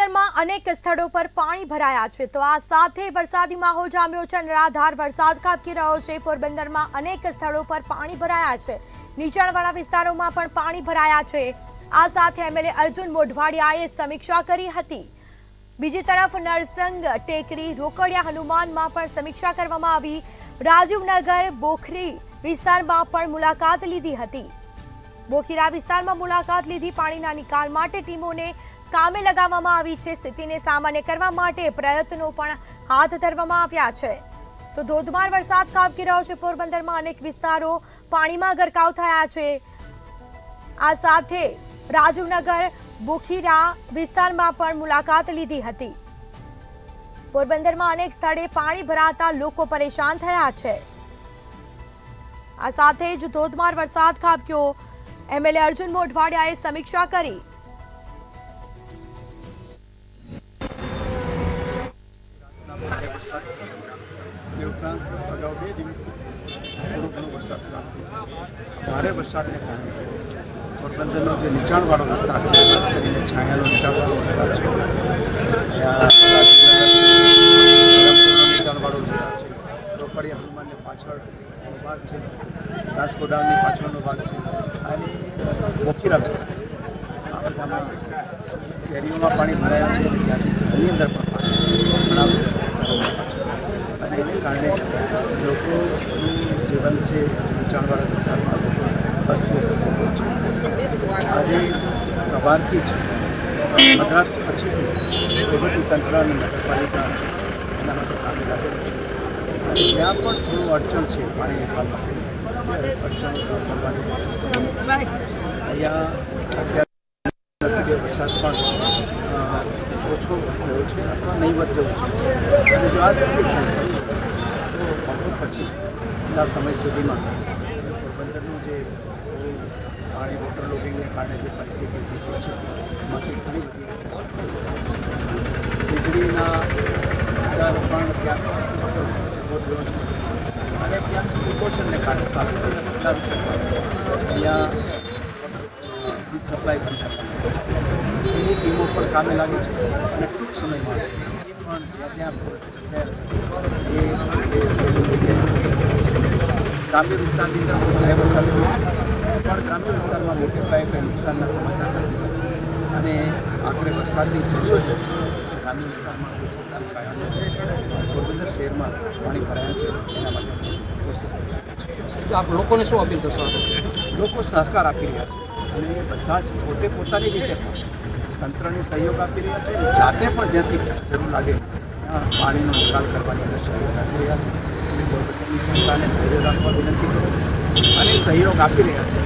પોરબંદરમાં અનેક સ્થળો પર પાણી ભરાયા છે તો આ સાથે વરસાદી માહોલ જામ્યો છે। અનરાધાર વરસાદ ખાબકી રહ્યો છે। પોરબંદરમાં અનેક સ્થળો પર પાણી ભરાયા છે। નીચાણવાળા વિસ્તારોમાં પણ પાણી ભરાયા છે। આ સાથે એમએલએ અર્જુન મોઢવાડિયાએ સમીક્ષા કરી હતી। બીજી તરફ નરસંગ ટેકરી રોકડિયા હનુમાનમાં પણ સમીક્ષા કરવામાં આવી। રાજીવનગર બોખરી વિસ્તારમાં પણ મુલાકાત લીધી હતી। બોખીરા વિસ્તારમાં મુલાકાત લીધી। પાણીના નિકાલ માટે ટીમોને કામે લગાવવામાં આવી છે। સ્થિતિને સામાન્ય કરવા માટે પ્રયત્નો પણ હાથ ધરવામાં આવ્યા છે। તો ધોધમાર વરસાદ ખાબકી રહ્યો છે। પોરબંદરમાં અનેક વિસ્તારો પાણીમાં ગરકાવ થયા છે। આ સાથે રાજીવનગર બોખીરા વિસ્તારમાં પણ મુલાકાત લીધી હતી। પોરબંદરમાં અનેક સ્થળે પાણી ભરાતા લોકો પરેશાન થયા છે। આ સાથે જ ધોધમાર વરસાદ ખાબક્યો। એમએલએ અર્જુન મોઢવાડિયાએ સમીક્ષા કરી। अगाऊ 2 દિવસથી થોડો વરસાદ ભારે વરસાદને કારણે પોરબંદરનો જે નીચાણવાળો વિસ્તાર છે, ખાસ કરીને છાયાનો નીચાણવાળો વિસ્તાર છે, નીચાણવાળો વિસ્તાર છે, રોકડિયા હનુમાનને પાછળનો ભાગ છે, રાજકોડાની પાછળનો ભાગ છે અને બોખીરા વિસ્તાર છે। આ બધામાં શેરીઓમાં પાણી ભરાયા છે અને ત્યાંથી ઘરની અંદર પણ પાણી ઘણા વિસ્તારોમાં છે અને એને કારણે લોકોનું જીવન છે નીચાણવાળા વિસ્તારમાં લોકો અસ્તવ્યસ્ત થઈ ગયું છે। આજે સવારથી જ મધરાત પછીથી વહીવટીતંત્ર અને નગરપાલિકા એના માટે કામે લાગેલું છે અને જ્યાં પણ થોડું અડચણ છે પાણી નિકાલ માટે ત્યારે અડચણ દૂર કરવાની કોશિશ કરવાની છે। અહીંયા અત્યારે નસીબે વરસાદ પણ ઓછો થયો છે અથવા નહીવત જેવું છે અને જો આ સ્થિતિ ચાલશે તો બપોર પછીના સમય સુધીમાં પોરબંદરનું જે પાણી વોટર લોડિંગને કારણે જે પરિસ્થિતિ ઊભી છે એમાંથી ઘણી બધી વીજળીના દર પણ ક્યાંક વધ્યો છે અને ક્યાંક પ્રિકોશનને કારણે સાવચેતીના પગલાં રૂપે અહીંયા વીજ સપ્લાય બંધ કરવાની એની ટીમો પણ કામે લાગી છે અને ટૂંક સમયમાં એ પણ જ્યાં સર્જાયા છે એ ગ્રામ્ય વિસ્તારની અંદર ભારે વરસાદ થયો છે પણ ગ્રામ્ય વિસ્તારમાં મોટે પાયે કંઈ નુકસાનના સમાચાર નથી અને આખરે વરસાદની જરૂર છે ગ્રામ્ય વિસ્તારમાં કોઈ ચિંતાનું કારણ નથી। પોરબંદર શહેરમાં પાણી ભરાયા છે એના માટે કોશિશ કરી રહ્યા છે। આપ લોકોને શું અપીલ કરશો? લોકો સહકાર આપી રહ્યા છે અને બધા જ પોતે પોતાની રીતે પણ તંત્રને સહયોગ આપી રહ્યા છે અને જાતે પણ જ્યાંથી જરૂર લાગે ત્યાં પાણીનો નિકાલ કરવાની અંદર સહયોગ આપી રહ્યા છે। પોરબંદરની જનતાને ધૈર્ય રાખવા વિનંતી કરું છું અને સહયોગ આપી રહ્યા છે।